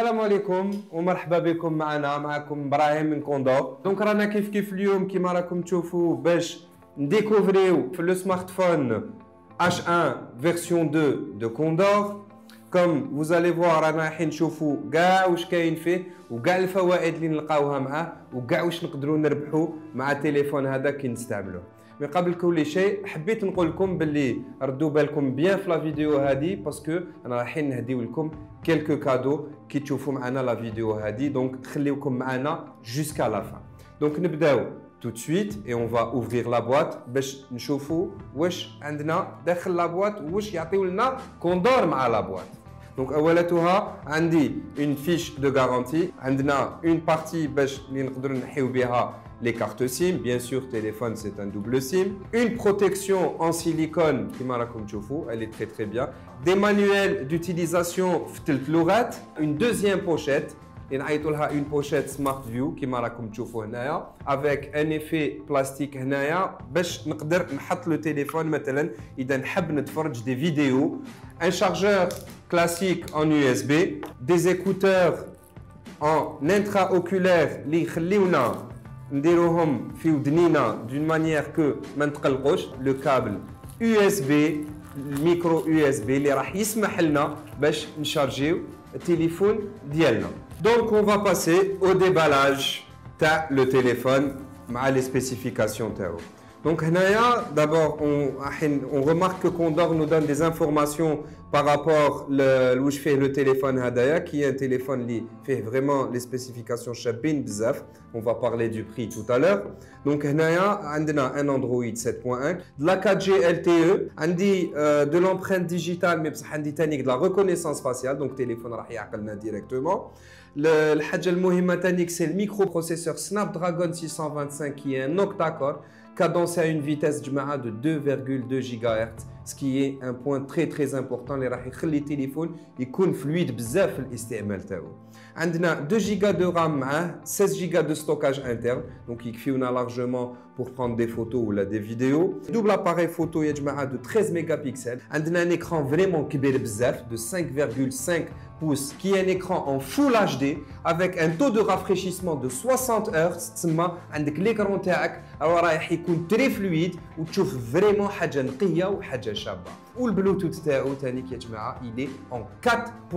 السلام عليكم ومرحبا بكم معكم ابراهيم من كوندور. دونك رانا كيف اليوم كيما راكم تشوفوا باش نديكوفريو في لو سمارت فون H1 version 2 de Condor. Comme vous allez voir رانا رايحين نشوفوا كاع واش كاين فيه وكاع الفوائد اللي نلقاوها معاه وكاع واش نقدروا نربحوا مع التليفون هذا كي نستعملوه. مي قبل كل شيء حبيت نقول لكم باللي ردوا بالكم بيان في لا فيديو هذه باسكو انا رايحين نهديو لكم كيلكو كادو كي تشوفوا معنا لا فيديو هذه. دونك خليوكم معنا جوسكا لا فان. دونك نبداو tout de suite et on va ouvrir la boîte باش نشوفوا واش عندنا داخل لا بواط واش يعطيو لنا كوندور مع لا بواط. دونك اولتها عندي une fiche de garantie, عندنا une partie باش نقدروا نحيو بها les cartes SIM, bien sûr téléphone c'est un double SIM, une protection en silicone كيما راكم تشوفوا elle est très bien, des manuels d'utilisation في 3 لغات, une deuxième pochette نعيطوا لها une pochette smart view كيما راكم تشوفوا هنايا avec un effet plastique هنايا باش نقدر نحط لو تليفون مثلا اذا نحب نتفرج دي فيديو, un chargeur classique en USB, des écouteurs en intraoculaire اللي يخليونا نديروهم في ودنينا d'une manière que ما نتقلقوش, le câble USB, الميكرو USB اللي راح يسمح لنا باش نشارجيو التليفون ديالنا. Donc on va passer au déballage تاع le téléphone مع les spécifications تاعو. Donc d'abord on remarque que Condor nous donne des informations par rapport où je fais le téléphone هدايا qui est un téléphone qui fait vraiment les spécifications شابين بزاف. On va parler du prix tout à l'heure. Donc عندنا un Android 7.1, de la 4G LTE, عندي de l'empreinte digitale mais بصح عندي تانيك de la reconnaissance faciale, donc téléphone راح يعقلنا directement. الحاجة المهمة تانيك c'est le microprocesseur Snapdragon 625 qui est un octa-core cadencé à une vitesse de 2,2 GHz, ce qui est un point très important اللي راح يخلي التليفون يكون فلويد بزاف في الاستعمال تاعو. عندنا 2 جيجا de RAM معاه 16 جيجا de stockage interne, donc يكفيونا largement pour prendre des photos ou des vidéos. Double appareil photo يا جماعه de 13 mégapixels. عندنا un écran vraiment كبير بزاف de 5,5 pouces qui est un écran en Full HD avec un taux de rafraîchissement de 60 Hz. تسمى عندك l'écran تاعك رايح يكون très fluide وتشوف vraiment حاجه نقيه وحاجه شابه. والبلوتوث تاعو تانيك يا جماعه il est en 4.1 4.1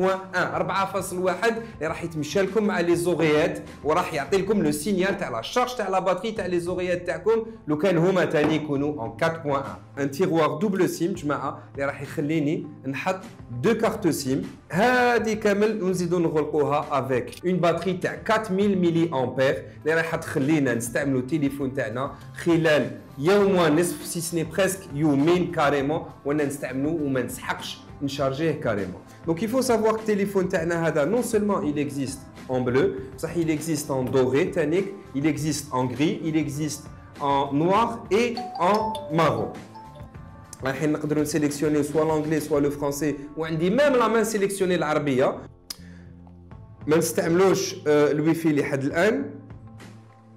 اللي راح يتمشى لكم مع لي زوغيات وراح يعطي لكم لو سينيال تاع لا شارج تاع لا باتري تاع لي زوغيات تاعكم لو كان هما تاني يكونوا en 4.1. ان تيغوار دوبل سيم جماعه اللي راح يخليني نحط 2 كارت سيم. هذه كامل نزيدو نغلقوها افيك اون باتري تاع 4000 ملي امبير اللي راح تخلينا نستعملوا التليفون تاعنا خلال يوم ونصف سي سني بريسك يومين كاريمون وانا نستعملوه وما نسحقش نشارجيه كاريمون. دونك il faut savoir que التليفون تاعنا هذا non seulement il existe en bleu بصح il existe en doré تانيك, il existe en gris, il existe en noir et en marron. رايحين نقدروا نسيليكسيوني سوا لونجلي سوا لو فرونسي وعندي ميم لا مان سيليكسيوني العربيه. ما نستعملوش الويفي لحد الان,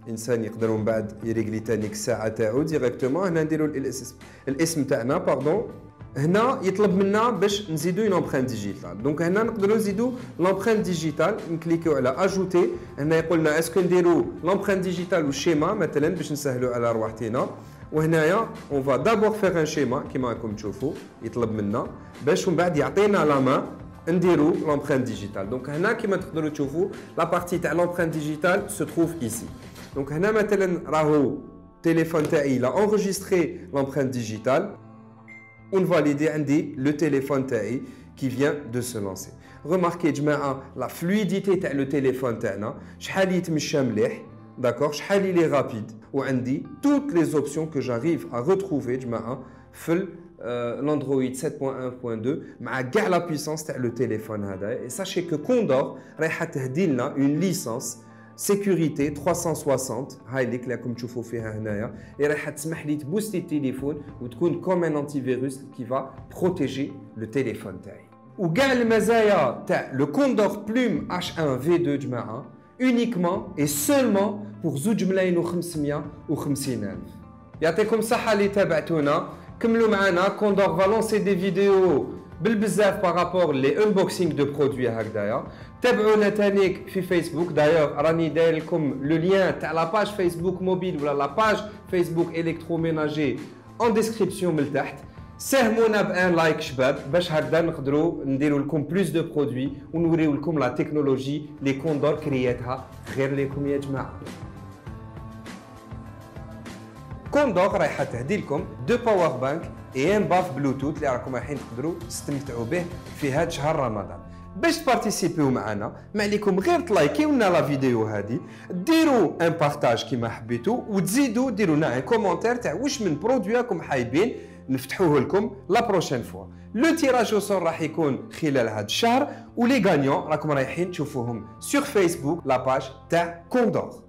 الانسان يقدر من بعد يريغلي تانيك الساعه تاعو ديريكتومون. هنا نديروا الاسم تاعنا باردون, هنا يطلب منا باش نزيدو اون امبرانت ديجيتال. دونك هنا نقدروا نزيدو لامبرانت ديجيتال, نكليكيو على اجوتي. هنا يقول لنا اسكو نديروا لامبرانت ديجيتال والشيما مثلا باش نسهلوا على رواحتنا. وهنايا اون فا دابور فيغ ان شيما كيما راكم تشوفوا يطلب منا باش من بعد يعطينا لا مان نديروا لامبرانت ديجيتال. دونك هنا كيما تقدروا تشوفوا لا بارتي تاع لامبرانت ديجيتال سو تروف ايسي. دونك هنا مثلا راهو التليفون تاعي لا انريجستري لامبرانت ديجيتال ونفاليدي عندي لو تليفون تاعي qui vient de se lancer. Remarquez جماعه لا فلويديتي تاع لو تليفون تاعنا شحال يتمشى مليح, داكور, شحال il est rapide, وعندي toutes les options que j'arrive à retrouver جماعه في l'Android 7.1.2 مع كاع لا بويسونس تاع لو تليفون هذا. et sachez que Condor رايحه تهدي لنا une licence sécurité 360 هاي اللي راكم تشوفوا فيها هنايا اللي راح تسمح لي تبوستي التليفون وتكون كوم ان انتي فيروس كي فا بروتيجي لو تليفون تاعي. وكاع المزايا تاع لو كوندور بلوم H1 V2 جماعه uniquement et seulement pour 2,550,000. يعطيكم الصحه اللي تابعتونا. كملوا معنا. كوندور va lancer des vidéos بالبزاف بارابور لي انبوكسينغ دو برودوي هكذايا. تابعونا تانيك في فيسبوك، دايوغ راني داير لكم لو لين تاع لا باج فيسبوك موبيل ولا لا باج فيسبوك الكتروميناجي اون ديسكريبسيون من تحت. ساهمونا بان لايك شباب باش هكذا نقدروا نديروا لكم بلوس دو برودوي ونوريو لكم لا تكنولوجي اللي كوندور كرياتها غير لكم يا جماعه. كوندور رايحه تهدي لكم دو باور بانك اي ان باف بلوتوث اللي راكم رايحين تقدروا تستمتعوا به في هذا شهر رمضان. باش تبارتيسيبيو معنا ما عليكم غير تلايكيو لنا لا فيديو هذه، ديروا ان بارطاج كيما حبيتوا، وتزيدوا ديروا لنا ان كومونتير تاع واش من برودوي راكم حايبين نفتحوه لكم لا بروشين فوا. لو تيراج او سور راح يكون خلال هذا الشهر، ولي غانيون راكم رايحين تشوفوهم سور فيسبوك لا باج تاع كوندور.